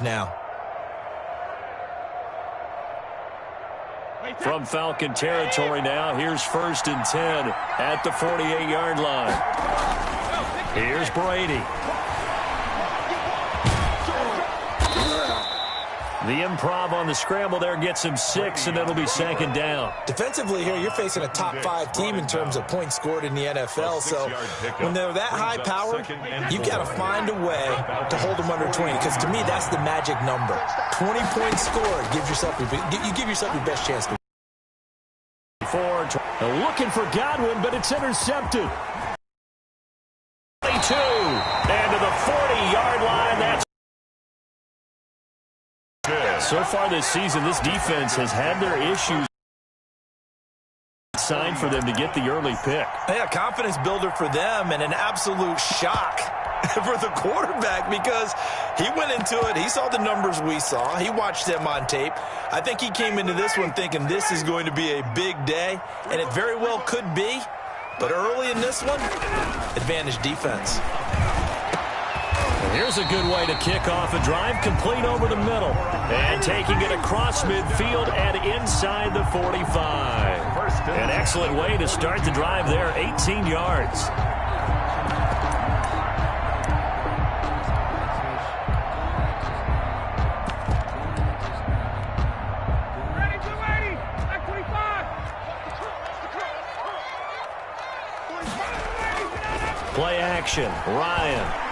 now. From Falcon territory now, here's 1st and 10 at the 48-yard line. Here's Brady. The improv on the scramble there gets him 6, and it'll be 2nd down. Defensively here, you're facing a top-5 team in terms of points scored in the NFL. So when they're that high-powered, you've got to find a way to hold them under 20. Because to me, that's the magic number. 20 points scored. You give yourself your best chance to. Looking for Godwin, but it's intercepted. 22, and to the 40-yard line. That's so far this season, this defense has had their issues. Sign for them to get the early pick. Yeah, confidence builder for them and an absolute shock for the quarterback because he went into it. He saw the numbers we saw. He watched them on tape. I think he came into this one thinking this is going to be a big day, and it very well could be. But early in this one, advantage defense. Here's a good way to kick off a drive, complete over the middle. And taking it across midfield and inside the 45. An excellent way to start the drive there, 18 yards. Play action, Ryan.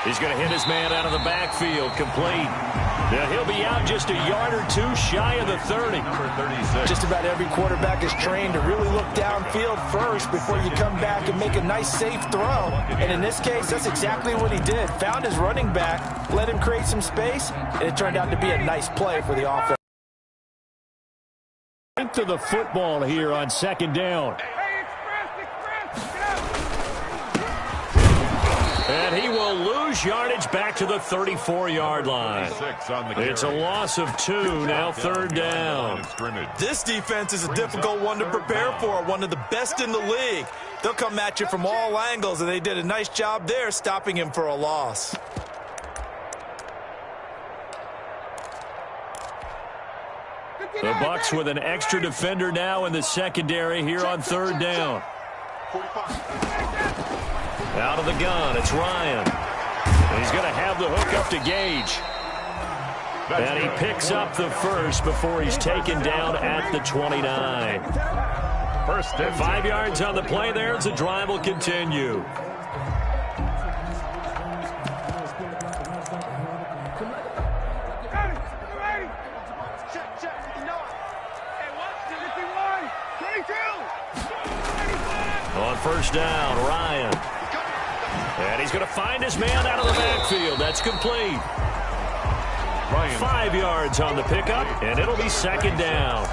He's going to hit his man out of the backfield, complete. Now he'll be out just a yard or two shy of the 30. Number 36. Just about every quarterback is trained to really look downfield first before you come back and make a nice, safe throw. And in this case, that's exactly what he did. Found his running back, let him create some space, and it turned out to be a nice play for the offense. To the football here on 2nd down. And he will lose yardage back to the 34-yard line. It's a loss of 2, now 3rd down. This defense is a difficult one to prepare for, one of the best in the league. They'll come at you from all angles, and they did a nice job there stopping him for a loss. The Bucs with an extra defender now in the secondary here on 3rd down. Out of the gun, it's Ryan. He's going to have the hook up to Gage. And he picks up the first before he's taken down at the 29. 5 yards on the play there as the drive will continue. On 1st down, Ryan. And he's going to find his man out of the backfield. That's complete. 5 yards on the pickup, and it'll be 2nd down.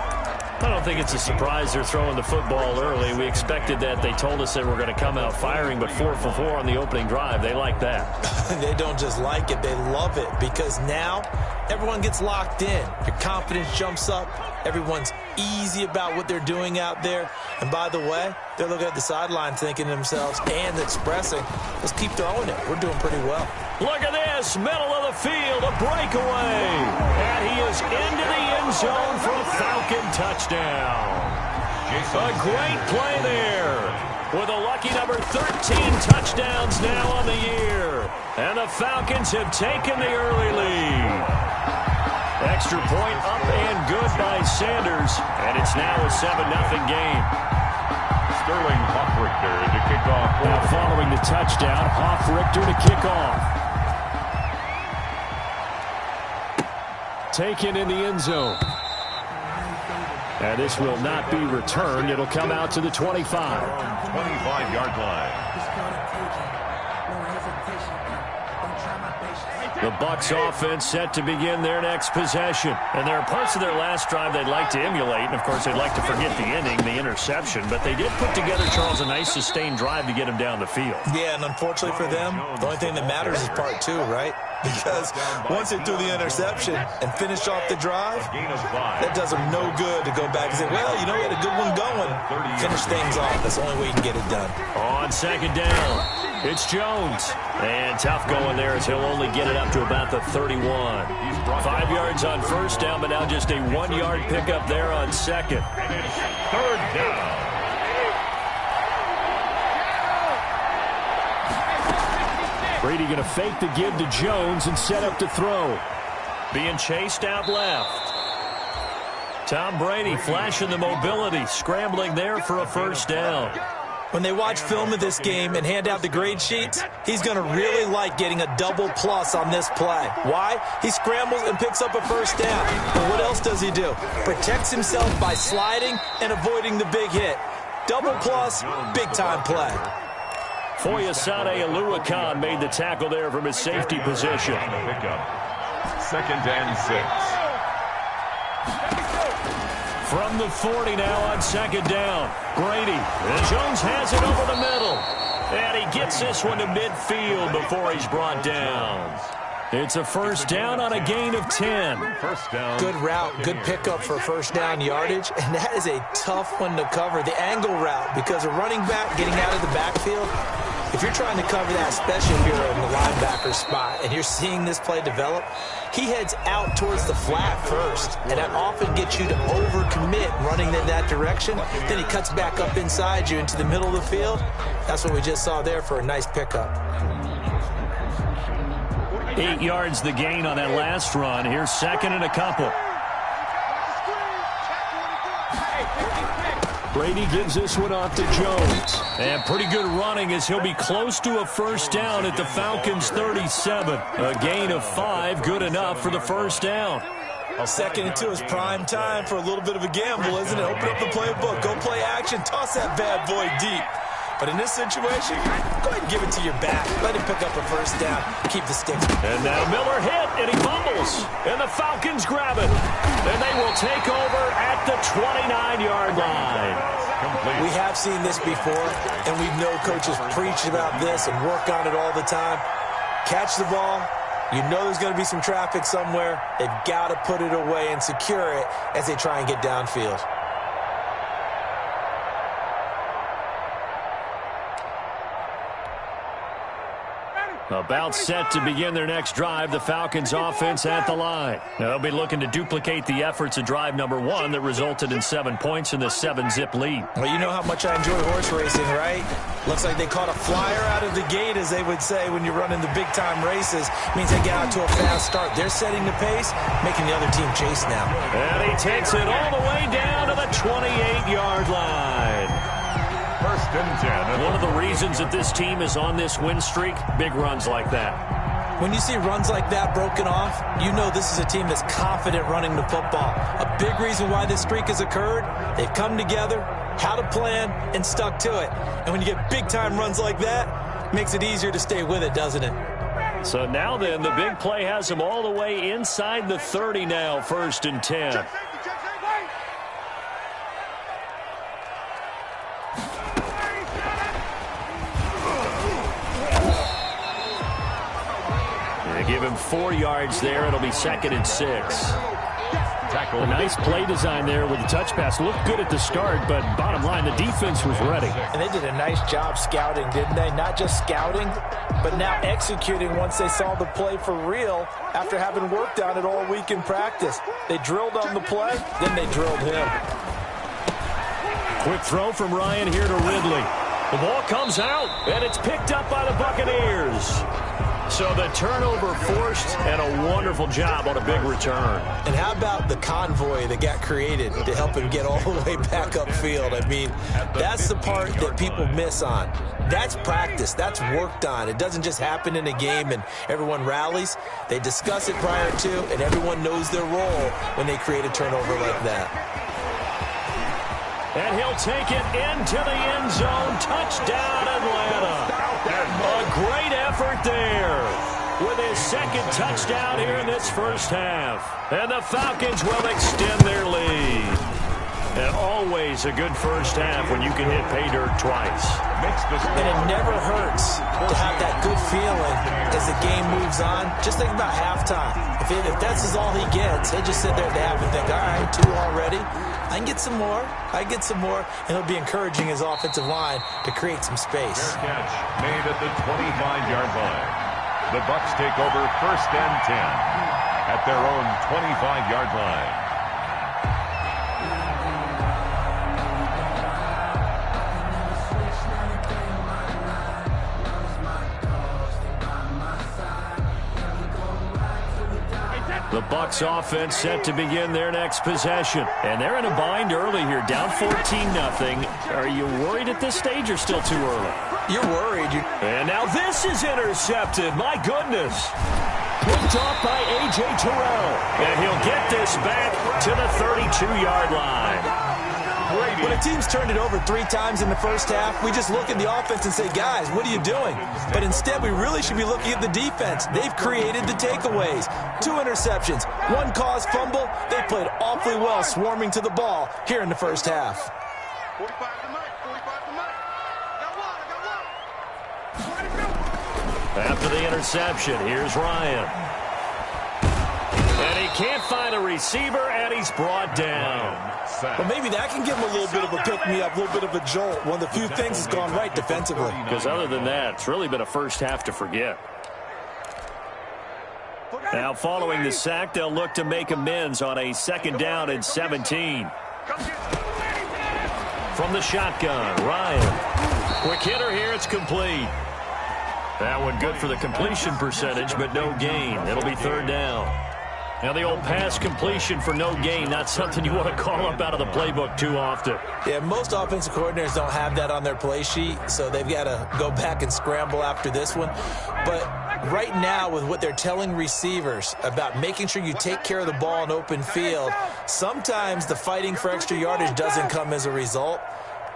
I don't think it's a surprise they're throwing the football early. We expected that. They told us they were going to come out firing, but 4 for 4 on the opening drive. They like that. They don't just like it. They love it because now everyone gets locked in. Your confidence jumps up. Everyone's easy about what they're doing out there. And by the way, they're looking at the sideline thinking to themselves and expressing, let's keep throwing it. We're doing pretty well. Look at this, middle of the field, a breakaway. And he is into the end zone for a Falcon touchdown. A great play there with a lucky number 13 touchdowns now on the year. And the Falcons have taken the early lead. Extra point up and good by Sanders. And it's now a 7-0 game. Sterling Hoffrichter to kick off. Now following the touchdown, Hoffrichter to kick off. Taken in the end zone. And this will not be returned. It'll come out to the 25. 25-yard line. The Bucs offense set to begin their next possession. And there are parts of their last drive they'd like to emulate. And, of course, they'd like to forget the ending, the interception. But they did put together, Charles, a nice sustained drive to get him down the field. Yeah, and unfortunately for them, the only thing that matters is part 2, right? Because once they threw the interception and finished off the drive, that does them no good to go back and say, well, you know, we had a good one going. Finish things off. That's the only way you can get it done. On 2nd down. It's Jones. And tough going there as he'll only get it up to about the 31. 5 yards on first down, but now just a 1-yard pickup there on second. And it's third down. Brady going to fake the give to Jones and set up to throw. Being chased out left. Tom Brady flashing the mobility, scrambling there for a first down. When they watch film of this game and hand out the grade sheets, he's going to really like getting a double plus on this play. Why? He scrambles and picks up a first down. But what else does he do? Protects himself by sliding and avoiding the big hit. Double plus, big-time play. Foyesade Oluwakan made the tackle there from his safety position. Second and 6. From the 40 now on second down. Brady. And Jones has it over the middle. And he gets this one to midfield before he's brought down. It's a first down on a gain of 10. First down. Good route, good pickup for first down yardage, and that is a tough one to cover. The angle route, because a running back getting out of the backfield, if you're trying to cover that, especially if you're in the linebacker spot and you're seeing this play develop, he heads out towards the flat first, and that often gets you to overcommit running in that direction. Then he cuts back up inside you into the middle of the field. That's what we just saw there for a nice pickup. 8 yards the gain on that last run. Here's second and a couple. Brady gives this one off to Jones. And pretty good running as he'll be close to a first down at the Falcons' 37. A gain of 5, good enough for the first down. Well, second and 2 is prime time for a little bit of a gamble, isn't it? Open up the playbook, go play action, toss that bad boy deep. But in this situation, go ahead and give it to your back. Let him pick up a first down. Keep the sticks. And now Miller hit, and he fumbles. And the Falcons grab it. And they will take over at the 29-yard line. We have seen this before, and we know coaches preach about this and work on it all the time. Catch the ball. You know there's going to be some traffic somewhere. They've got to put it away and secure it as they try and get downfield. About set to begin their next drive, the Falcons offense at the line. They'll be looking to duplicate the efforts of drive number 1 that resulted in 7 points in the 7-zip lead. Well, you know how much I enjoy horse racing, right? Looks like they caught a flyer out of the gate, as they would say when you're running the big-time races. Means they get out to a fast start. They're setting the pace, making the other team chase now. And he takes it all the way down to the 28-yard line. First and 10. One of the reasons that this team is on this win streak, big runs like that. When you see runs like that broken off, you know this is a team that's confident running the football. A big reason why this streak has occurred, they've come together, had a plan, and stuck to it. And when you get big-time runs like that, it makes it easier to stay with it, doesn't it? So now then, the big play has them all the way inside the 30 now, first and 10. Give him 4 yards there. It'll be second and 6. A nice play design there with the touch pass. Looked good at the start, but bottom line, the defense was ready. And they did a nice job scouting, didn't they? Not just scouting, but now executing once they saw the play for real after having worked on it all week in practice. They drilled on the play, then they drilled him. Quick throw from Ryan here to Ridley. The ball comes out, and it's picked up by the Buccaneers. So the turnover forced, and a wonderful job on a big return. And how about the convoy that got created to help him get all the way back upfield? I mean, that's the part that people miss on. That's practice. That's worked on. It doesn't just happen in a game and everyone rallies. They discuss it prior to, and everyone knows their role when they create a turnover like that. And he'll take it into the end zone. Touchdown, Atlanta. A great effort there with his second touchdown here in this first half. And the Falcons will extend their lead. And always a good first half when you can hit pay dirt twice. And it never hurts to have that good feeling as the game moves on. Just think about halftime. If that's all he gets, he'll just sit there at the half and think, all right, 2 already. I can get some more. And he'll be encouraging his offensive line to create some space. Fair catch made at the 25-yard line. The Bucs take over 1st and 10 at their own 25-yard line. The Bucs offense set to begin their next possession. And they're in a bind early here, down 14-0. Are you worried at this stage or still too early? You're worried. And now this is intercepted. My goodness. Picked off by A.J. Terrell. And he'll get this back to the 32-yard line. When a team's turned it over 3 times in the first half, we just look at the offense and say, guys, what are you doing? But instead, we really should be looking at the defense. They've created the takeaways. 2 interceptions, 1 caused fumble. They played awfully well swarming to the ball here in the first half. 45 to Mike, 45 to Mike. Got 1, I got 1. After the interception, here's Ryan. And he can't find a receiver, and he's brought down. Well, maybe that can give him a little bit of a pick-me-up, a little bit of a jolt. One of the few things that's gone right defensively. Because other than that, it's really been a first half to forget. Now, following the sack, they'll look to make amends on a 2nd down and 17. From the shotgun, Ryan. Quick hitter here, it's complete. That one good for the completion percentage, but no gain. It'll be 3rd down. Now, the old pass completion for no gain, not something you want to call up out of the playbook too often. Yeah, most offensive coordinators don't have that on their play sheet, so they've got to go back and scramble after this one. But right now, with what they're telling receivers about making sure you take care of the ball in open field, sometimes the fighting for extra yardage doesn't come as a result.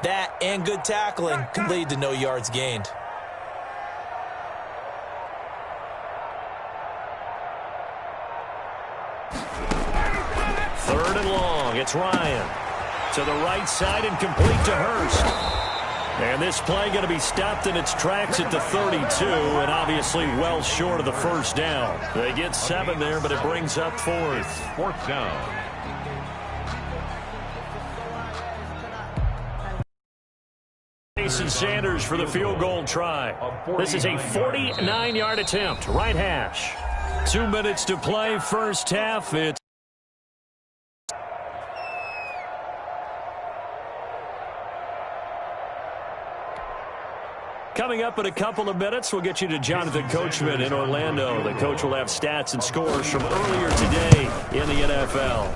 That and good tackling can lead to no yards gained. 3rd and long. It's Ryan. To the right side and complete to Hurst. And this play going to be stopped in its tracks at the 32, and obviously well short of the 1st down. They get 7 there, but it brings up 4th. 4th down. Jason Sanders for the field goal try. This is a 49-yard attempt. Right hash. 2 minutes to play, first half. It's coming up in a couple of minutes, we'll get you to Jonathan Coachman in Orlando. The coach will have stats and scores from earlier today in the NFL.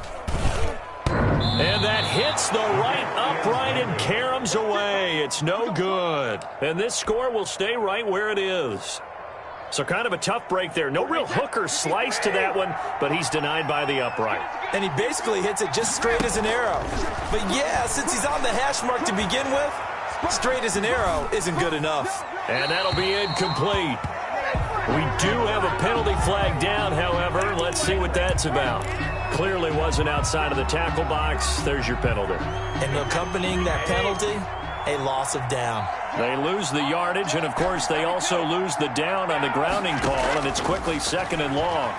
And that hits the right upright and caroms away. It's no good. And this score will stay right where it is. So kind of a tough break there. No real hook or slice to that one, but he's denied by the upright. And he basically hits it just straight as an arrow. But yeah, since he's on the hash mark to begin with, straight as an arrow isn't good enough. And that'll be incomplete. We do have a penalty flag down, however. Let's see what that's about. Clearly wasn't outside of the tackle box. There's your penalty. And accompanying that penalty, a loss of down. They lose the yardage, and, of course, they also lose the down on the grounding call, and it's quickly 2nd and long.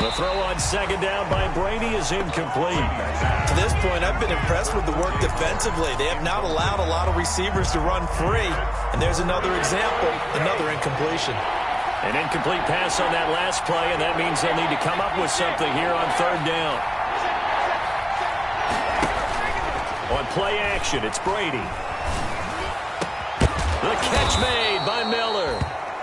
The throw on 2nd down by Brady is incomplete. To this point, I've been impressed with the work defensively. They have not allowed a lot of receivers to run free. And there's another example, another incompletion. An incomplete pass on that last play, and that means they'll need to come up with something here on 3rd down. On play action, it's Brady. The catch made by Miller.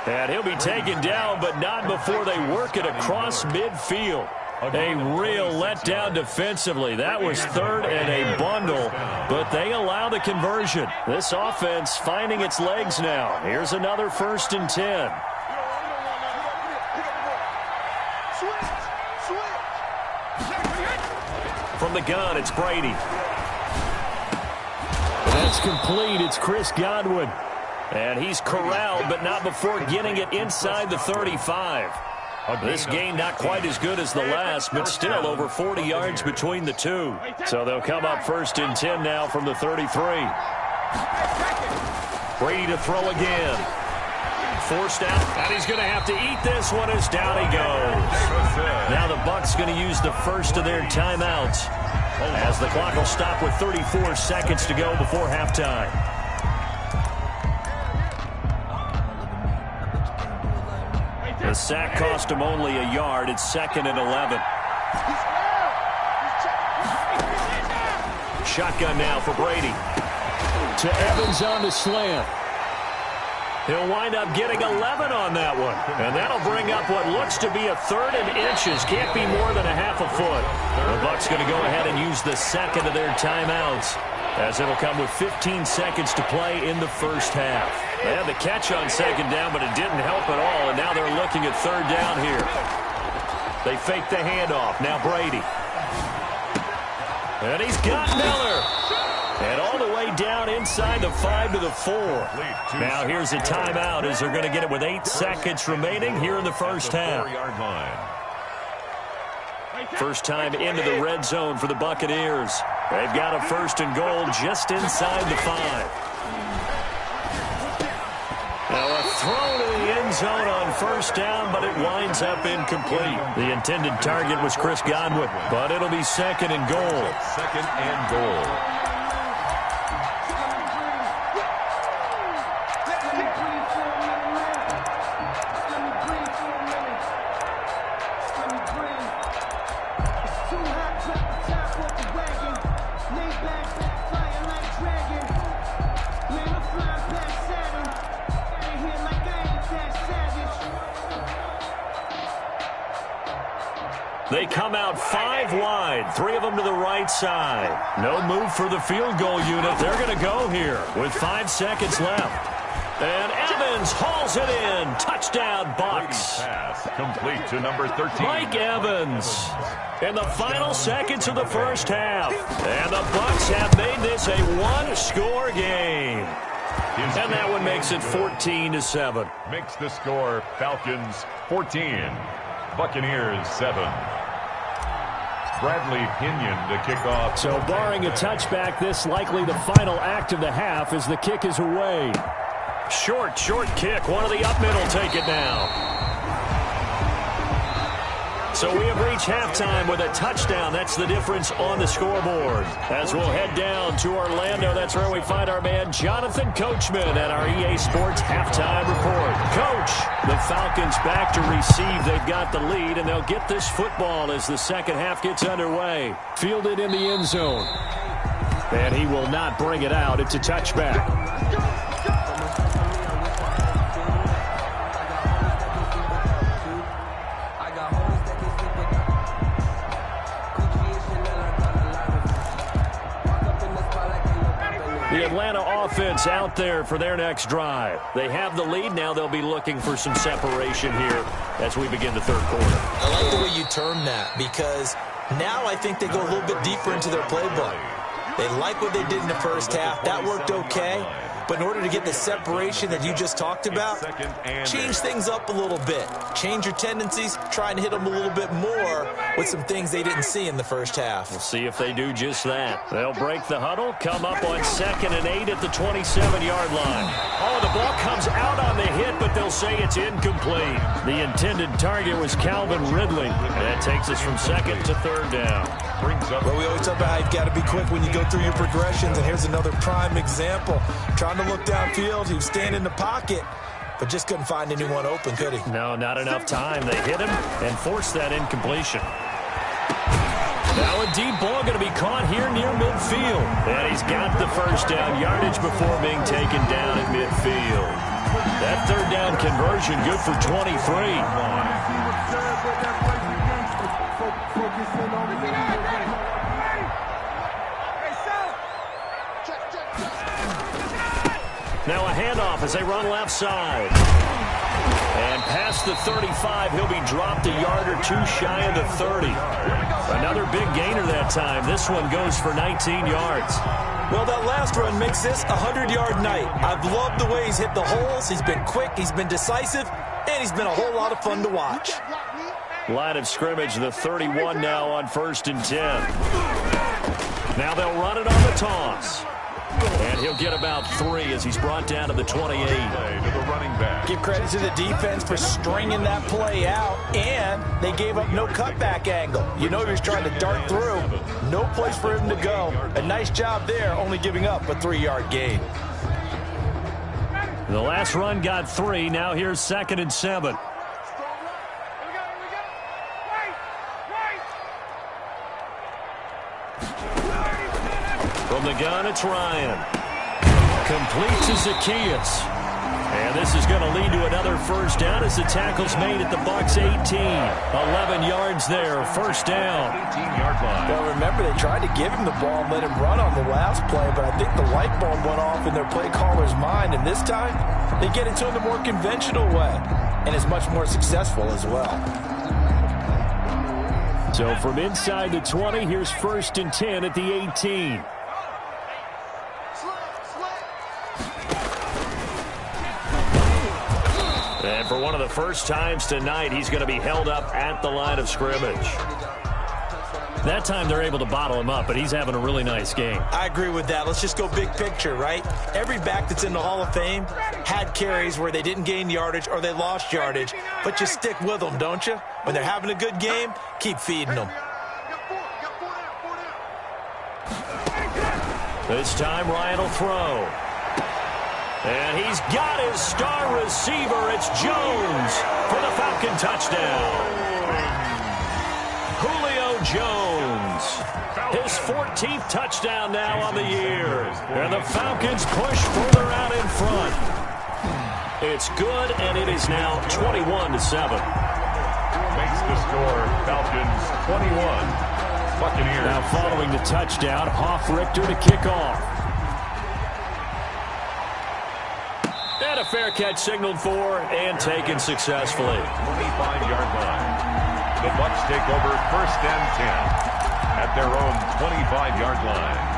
And he'll be taken down, but not before they work it across midfield. A real letdown defensively. That was 3rd and a bundle, but they allow the conversion. This offense finding its legs now. Here's another 1st and 10. From the gun, it's Brady. That's complete. It's Chris Godwin. And he's corralled, but not before getting it inside the 35. This game not quite as good as the last, but still over 40 yards between the two. So they'll come up 1st and 10 now from the 33. Brady to throw again. Forced out, and he's going to have to eat this one as down he goes. Now the Bucs going to use the first of their timeouts as the clock will stop with 34 seconds to go before halftime. The sack cost him only a yard. It's 2nd and 11. Shotgun now for Brady. To Evans on the slant. He'll wind up getting 11 on that one. And that'll bring up what looks to be a 3rd and inches. Can't be more than a half a foot. The Bucs going to go ahead and use the second of their timeouts, as it'll come with 15 seconds to play in the first half. They had the catch on 2nd down, but it didn't help at all, and now they're looking at 3rd down here. They fake the handoff. Now Brady. And he's got Miller. And all the way down inside the 5 to the 4. Now here's a timeout as they're going to get it with 8 seconds remaining here in the first half. First time into the red zone for the Buccaneers. They've got a 1st and goal just inside the 5. Now a throw to the end zone on 1st down, but it winds up incomplete. The intended target was Chris Godwin, but it'll be 2nd and goal. 2nd and goal. They come out 5 wide, 3 of them to the right side. No move for the field goal unit. They're going to go here with 5 seconds left. And Evans hauls it in. Touchdown, Bucs. Pass complete to number 13. Mike Evans in the final seconds of the first half. And the Bucs have made this a one-score game. And that one makes it 14-7. Makes the score Falcons 14, Buccaneers 7. Bradley Pinion to kick off. So barring a touchback, this likely the final act of the half as the kick is away. Short kick. One of the up middle take it now. So we have reached halftime with a touchdown. That's the difference on the scoreboard. As we'll head down to Orlando, that's where we find our man Jonathan Coachman at our EA Sports Halftime Report. Coach, the Falcons back to receive. They've got the lead, and they'll get this football as the second half gets underway. Fielded in the end zone. And he will not bring it out. It's a touchback. The Atlanta offense out there for their next drive. They have the lead. Now they'll be looking for some separation here as we begin the third quarter. I like the way you term that, because now I think they go a little bit deeper into their playbook. They like what they did in the first half. That worked okay. But in order to get the separation that you just talked about, change things up a little bit. Change your tendencies. Try and hit them a little bit more with some things they didn't see in the first half. We'll see if they do just that. They'll break the huddle, come up on 2nd and 8 at the 27-yard line. Oh, the ball comes out on the hit, but they'll say it's incomplete. The intended target was Calvin Ridley. That takes us from 2nd to 3rd down. Well, we always talk about how you've got to be quick when you go through your progressions, and here's another prime example. Trying to look downfield, he was standing in the pocket, but just couldn't find anyone open, could he? No, not enough time. They hit him and forced that incompletion. Now a deep ball going to be caught here near midfield. And he's got the first down yardage before being taken down at midfield. That 3rd down conversion good for 23. Now a handoff as they run left side. And past the 35, he'll be dropped a yard or two shy of the 30. Another big gainer that time. This one goes for 19 yards. Well, that last run makes this a 100-yard night. I've loved the way he's hit the holes. He's been quick, he's been decisive, and he's been a whole lot of fun to watch. Line of scrimmage, the 31 now on 1st and 10. Now they'll run it on the toss. And he'll get about 3 as he's brought down to the 28. To the running back. Give credit to the defense for stringing that play out, and they gave up no cutback angle. You know he was trying to dart through. No place for him to go. A nice job there, only giving up a 3-yard gain. The last run got 3. Now here's 2nd and 7. From the gun, it's Ryan. Complete to Zacchaeus. And this is going to lead to another first down as the tackle's made at the Bucs 18. 11 yards there, first down. 18-yard line. Well, remember, they tried to give him the ball and let him run on the last play, but I think the light bulb went off in their play caller's mind, and this time they get it to him the more conventional way, and is much more successful as well. So from inside the 20, here's 1st and 10 at the 18. And for one of the first times tonight, he's going to be held up at the line of scrimmage. That time they're able to bottle him up, but he's having a really nice game. I agree with that. Let's just go big picture, right? Every back that's in the Hall of Fame had carries where they didn't gain yardage or they lost yardage, but you stick with them, don't you? When they're having a good game, keep feeding them. This time Ryan will throw. And he's got his star receiver. It's Jones for the Falcon touchdown. Julio Jones. His 14th touchdown now on the year. And the Falcons push further out in front. It's good, and it is now 21-7. Makes the score Falcons 21. Buccaneers. Now following the touchdown, Hoff-Richter to kick off. And a fair catch signaled for and taken successfully. 25-yard line. The Bucs take over 1st and 10 at their own 25-yard line.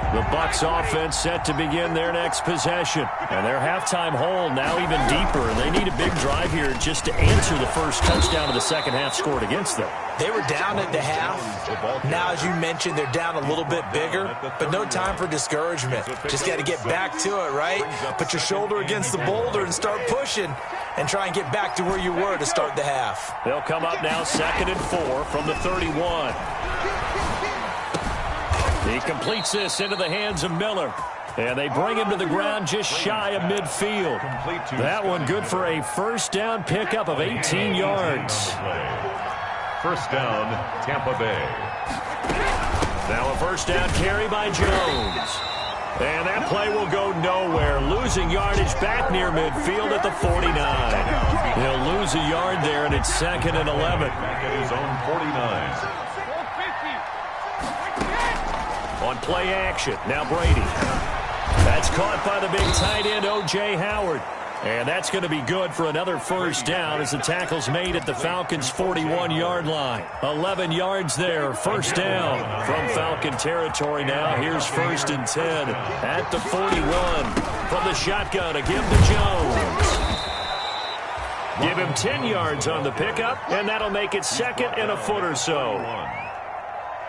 The Bucs offense set to begin their next possession. And their halftime hole now even deeper. And they need a big drive here just to answer the first touchdown of the second half scored against them. They were down at the half. Now, as you mentioned, they're down a little bit bigger, but no time for discouragement. Just got to get back to it, right? Put your shoulder against the boulder and start pushing and try and get back to where you were to start the half. They'll come up now 2nd and 4 from the 31. He completes this into the hands of Miller. And they bring him to the ground just shy of midfield. That one good for a first down pickup of 18 yards. First down, Tampa Bay. Now a first down carry by Jones. And that play will go nowhere. Losing yardage back near midfield at the 49. He'll lose a yard there, and it's 2nd and 11. Back at his own 49. On play action, now Brady. That's caught by the big tight end, O.J. Howard. And that's going to be good for another first down as the tackle's made at the Falcons' 41-yard line. 11 yards there, first down from Falcon territory now. Here's 1st and 10 at the 41. From the shotgun, a give to Jones. Give him 10 yards on the pickup, and that'll make it 2nd and a foot or so.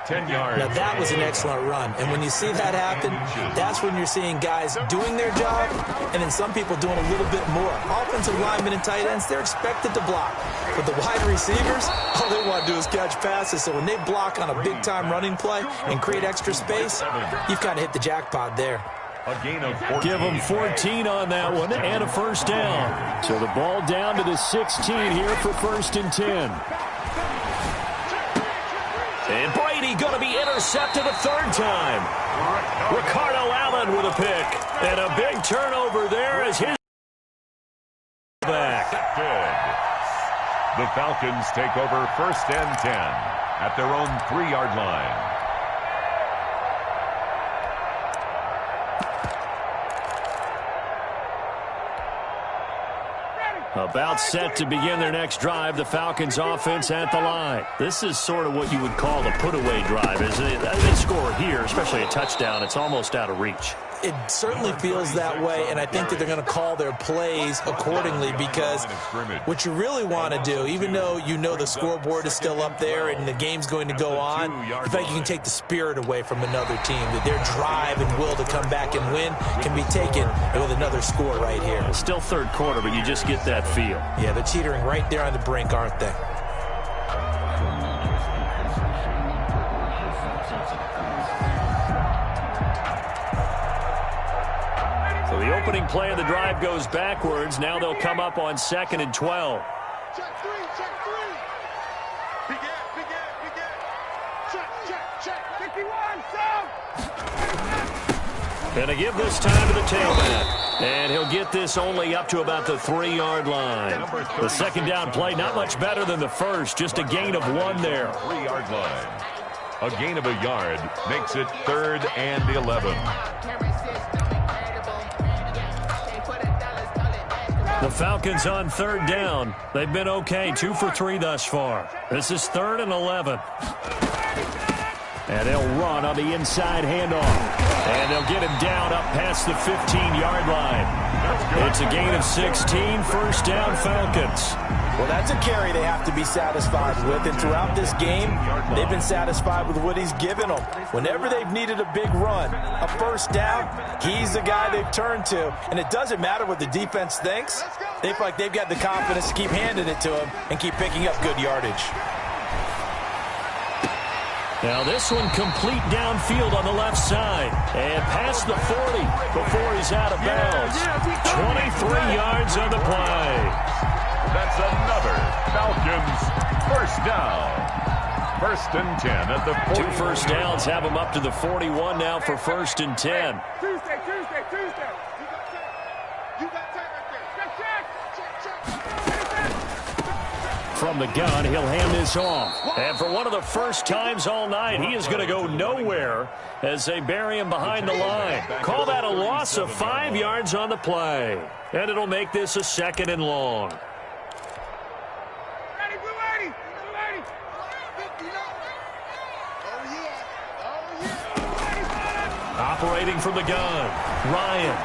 10 yards. Now, that was an excellent run. And when you see that happen, that's when you're seeing guys doing their job and then some people doing a little bit more. Offensive linemen and tight ends, they're expected to block. But the wide receivers, all they want to do is catch passes. So when they block on a big-time running play and create extra space, you've kind of hit the jackpot there. A gain of 14. Give them 14 on that one and a first down. So the ball down to the 16 here for 1st and 10. And Brady going to be intercepted a third time. Ricardo Allen with a pick. And a big turnover there as his back. Good. The Falcons take over 1st and 10 at their own 3-yard line. About set to begin their next drive, the Falcons offense at the line. This is sort of what you would call a put-away drive, isn't it? They score here, especially a touchdown. It's almost out of reach. it certainly feels that way, and I think that they're going to call their plays accordingly, because what you really want to do, even though you know the scoreboard is still up there and the game's going to go on, I think you can take the spirit away from another team, that their drive and will to come back and win can be taken with another score right here. It's still third quarter, but you just get that feel. Yeah, they're teetering right there on the brink, aren't they? So the opening play of the drive goes backwards. Now they'll come up on 2nd and 12. Check three, check three. Big gap. Check. 51, sound. Gonna give this time to the tailback. And he'll get this only up to about the 3-yard line. The second down play, not much better than the first, just a gain of 1 there. 3-yard line. A gain of a yard makes it 3rd and 11. The Falcons on 3rd down. They've been okay, 2 for 3 thus far. This is 3rd and 11. And they'll run on the inside handoff. And they'll get him down up past the 15-yard line. It's a gain of 16, first down Falcons. Well, that's a carry they have to be satisfied with, and throughout this game, they've been satisfied with what he's given them. Whenever they've needed a big run, a first down, he's the guy they've turned to, and it doesn't matter what the defense thinks. They feel like they've got the confidence to keep handing it to him and keep picking up good yardage. Now this one complete downfield on the left side. And past the 40 before he's out of bounds. 23 yards on the play. That's another Falcons first down. 1st and 10 at the 40. 2 first downs have him up to the 41 now for 1st and 10. Tuesday. You got time right there. Check. From the gun, he'll hand this off. And for one of the first times all night, he is going to go nowhere as they bury him behind the line. Call that a loss of 5 yards on the play. And it'll make this a 2nd and long. Operating from the gun, Ryan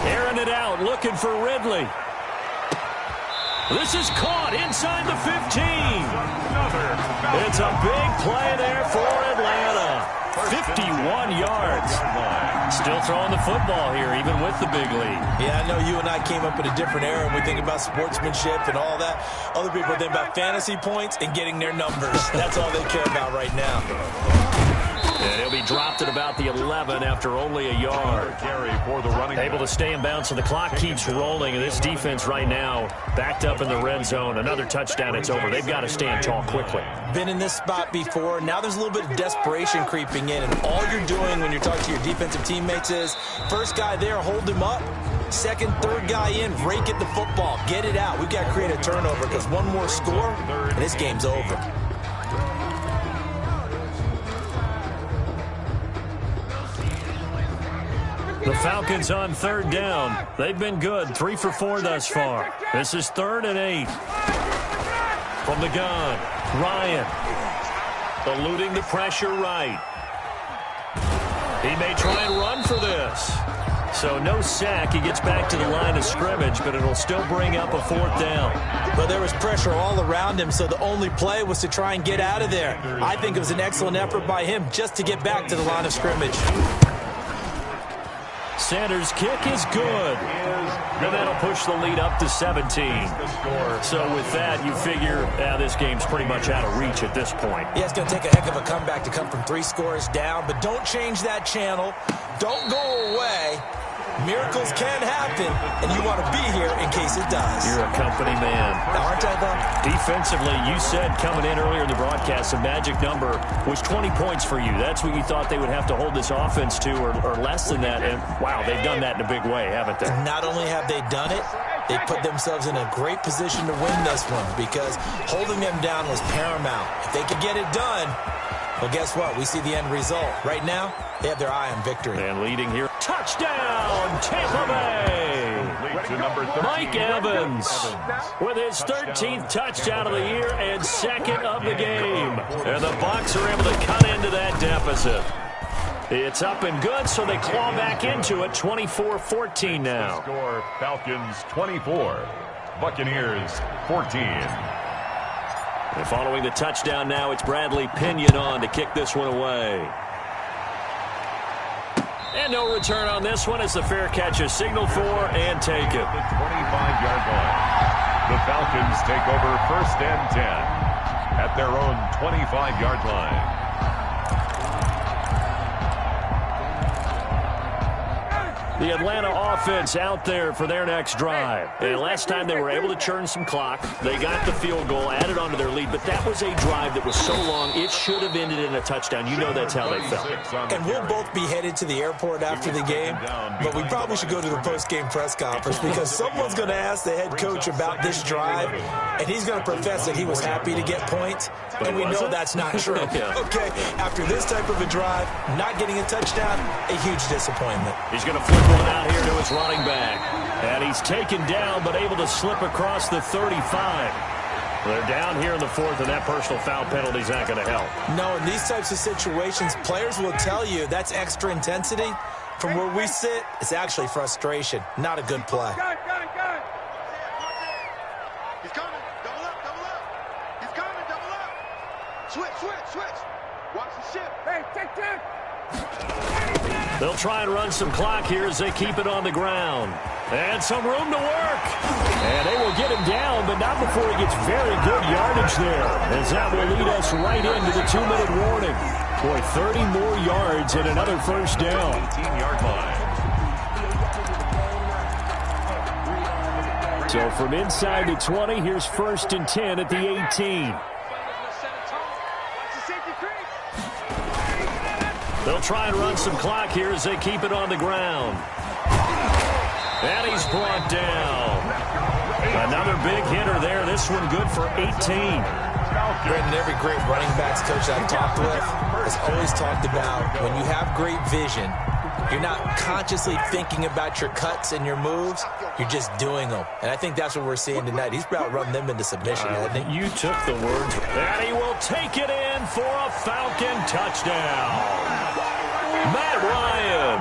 airing it out, looking for Ridley. This is caught inside the 15. It's a big play there for Atlanta. 51 yards. Still throwing the football here, even with the big lead. Yeah, I know you and I came up in a different era, and we think about sportsmanship and all that. Other people think about fantasy points and getting their numbers. That's all they care about right now. And he'll be dropped at about the 11 after only a yard. Able to stay in bounds, so the clock keeps rolling. And this defense right now backed up in the red zone. Another touchdown, it's over. They've got to stand tall quickly. Been in this spot before. Now there's a little bit of desperation creeping in. And all you're doing when you're talking to your defensive teammates is, first guy there, hold him up. Second, third guy in, rake at the football. Get it out. We've got to create a turnover, because one more score, and this game's over. The Falcons on 3rd down. They've been good, 3 for 4 thus far. This is 3rd and 8. From the gun, Ryan. Eluding the pressure right. He may try and run for this. So no sack. He gets back to the line of scrimmage, but it'll still bring up a 4th down. But there was pressure all around him, so the only play was to try and get out of there. I think it was an excellent effort by him just to get back to the line of scrimmage. Sanders' kick is good. And that'll push the lead up to 17. So with that, you figure this game's pretty much out of reach at this point. Yeah, it's going to take a heck of a comeback to come from 3 scores down, but don't change that channel. Don't go away. Miracles can happen, and you want to be here in case it does. You're a company man. Aren't I, though? Defensively, you said coming in earlier in the broadcast, the magic number was 20 points for you. That's what you thought they would have to hold this offense to, or less than that. And, wow, they've done that in a big way, haven't they? Not only have they done it, they put themselves in a great position to win this one, because holding them down was paramount. If they could get it done, well, guess what? We see the end result. Right now, they have their eye on victory. And leading here, touchdown, Tampa Bay! Mike Evans with his 13th touchdown of the year and 2nd of the game. And the Bucs are able to cut into that deficit. It's up and good, so they claw back into it. 24-14 now. Score, Falcons 24, Buccaneers 14. And following the touchdown now, it's Bradley Pinion on to kick this one away. And no return on this one as the fair catch is signaled for and taken. The 25-yard line. The Falcons take over 1st and 10 at their own 25-yard line. The Atlanta offense out there for their next drive. And last time they were able to churn some clock. They got the field goal, added on to their lead, but that was a drive that was so long, it should have ended in a touchdown. You know that's how they felt. And we'll both be headed to the airport after the game, but we probably should go to the post-game press conference because someone's going to ask the head coach about this drive, and he's going to profess that he was happy to get points, and we know that's not true. Okay, after this type of a drive, not getting a touchdown, a huge disappointment. He's going to flip one out here to his running back. And he's taken down but able to slip across the 35. They're down here in the 4th, and that personal foul penalty is not going to help. No, in these types of situations, players will tell you that's extra intensity. From where we sit, it's actually frustration. Not a good play. Gun. He's coming. Double up. He's coming. Double up. Switch. Watch the ship. Hey, take. They'll try and run some clock here as they keep it on the ground. And some room to work. And they will get him down, but not before he gets very good yardage there, as that will lead us right into the 2-minute warning. Boy, 30 more yards and another first down. 18-yard line. So from inside the 20, here's 1st and 10 at the 18. They'll try and run some clock here as they keep it on the ground. And he's brought down. Another big hitter there. This one good for 18. Brandon, every great running backs coach I've talked with has always talked about when you have great vision, you're not consciously thinking about your cuts and your moves. You're just doing them. And I think that's what we're seeing tonight. He's about running them into submission, hasn't he? You took the words. And he will take it in for a Falcon touchdown. Matt Ryan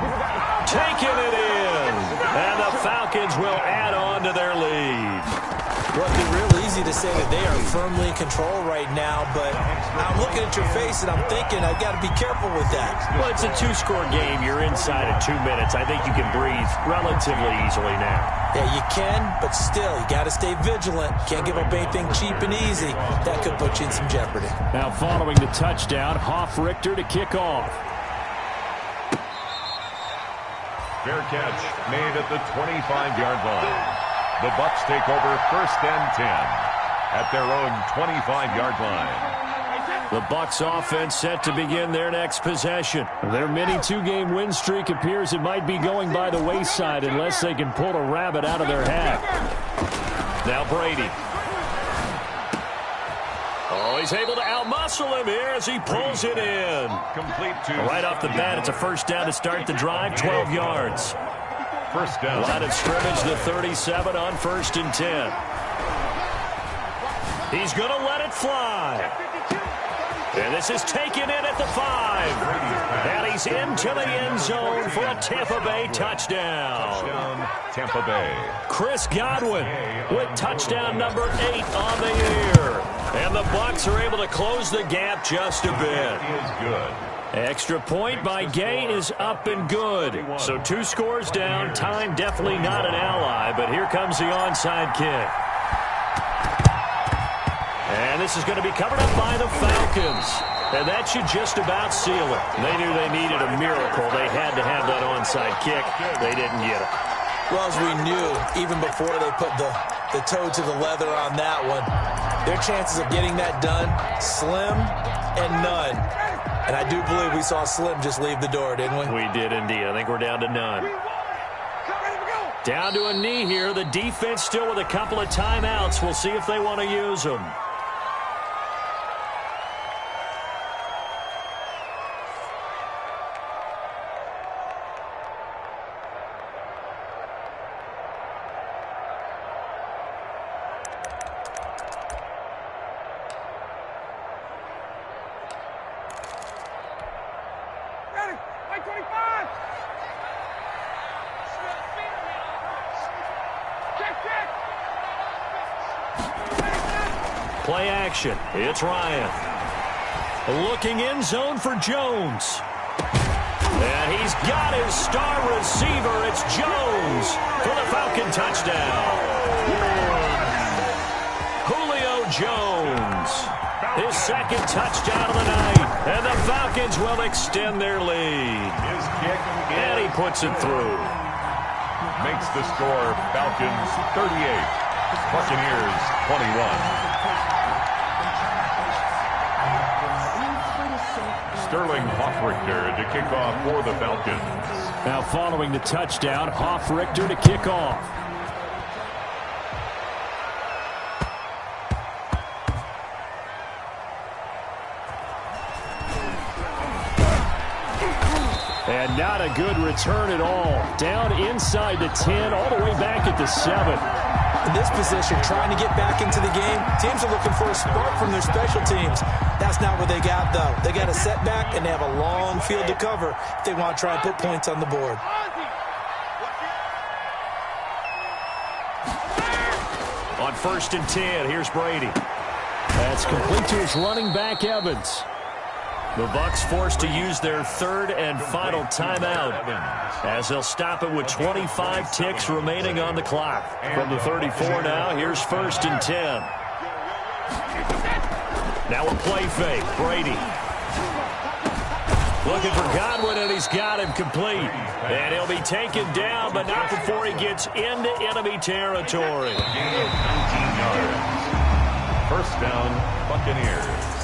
taking it in. And the Falcons will add on to their lead. Well, it'd be real easy to say that they are firmly in control right now, but I'm looking at your face and I'm thinking I've got to be careful with that. Well, it's a 2-score game. You're inside of 2 minutes. I think you can breathe relatively easily now. Yeah, you can, but still, you got to stay vigilant. Can't give up anything cheap and easy. That could put you in some jeopardy. Now following the touchdown, Hoff-Richter to kick off. Fair catch made at the 25-yard line. The Bucs take over 1st and 10 at their own 25-yard line. The Bucs offense set to begin their next possession. Their mini 2-game win streak appears it might be going by the wayside unless they can pull a rabbit out of their hat. Now Brady. Oh, he's able to outmuscle him here as he pulls it in. Complete to right off the bat, it's a first down to start the drive, 12 yards. First down. Line of scrimmage, the 37 on 1st and 10. He's going to let it fly. And this is taken in at the 5. And he's into the end zone for a Tampa Bay touchdown. Tampa Bay. Chris Godwin with touchdown number 8 on the year. And the Bucs are able to close the gap just a bit. He is good. Extra point by Gay is up and good. So 2 scores down. Time definitely not an ally, but here comes the onside kick. And this is going to be covered up by the Falcons. And that should just about seal it. They knew they needed a miracle. They had to have that onside kick. They didn't get it. Well, as we knew, even before they put the toe to the leather on that one, their chances of getting that done, slim and none. And I do believe we saw Slim just leave the door, didn't we? We did indeed. I think we're down to none. Down to a knee here. The defense still with a couple of timeouts. We'll see if they want to use them. Play action. It's Ryan. Looking end zone for Jones. And he's got his star receiver. It's Jones for the Falcon touchdown. Julio Jones, his second touchdown of the night. And the Falcons will extend their lead. His kick And he puts it through. makes the score Falcons 38, Buccaneers 21. Sterling Hoffrichter to kick off for the Falcons. Now following the touchdown, Hoffrichter to kick off. And not a good return at all. Down inside the 10, all the way back at the 7. In this position, trying to get back into the game, teams are looking for a spark from their special teams. That's not what they got, though. They got a setback, and they have a long field to cover if they want to try and put points on the board. On 1st and 10, here's Brady. That's complete to his running back, Evans. The Bucs forced to use their third and final timeout as they'll stop it with 25 ticks remaining on the clock. From the 34 now, here's 1st and 10. Now a play fake. Brady looking for Godwin, and he's got him complete. And he'll be taken down, but not before he gets into enemy territory. Gain of 19 yards. First down, Buccaneers.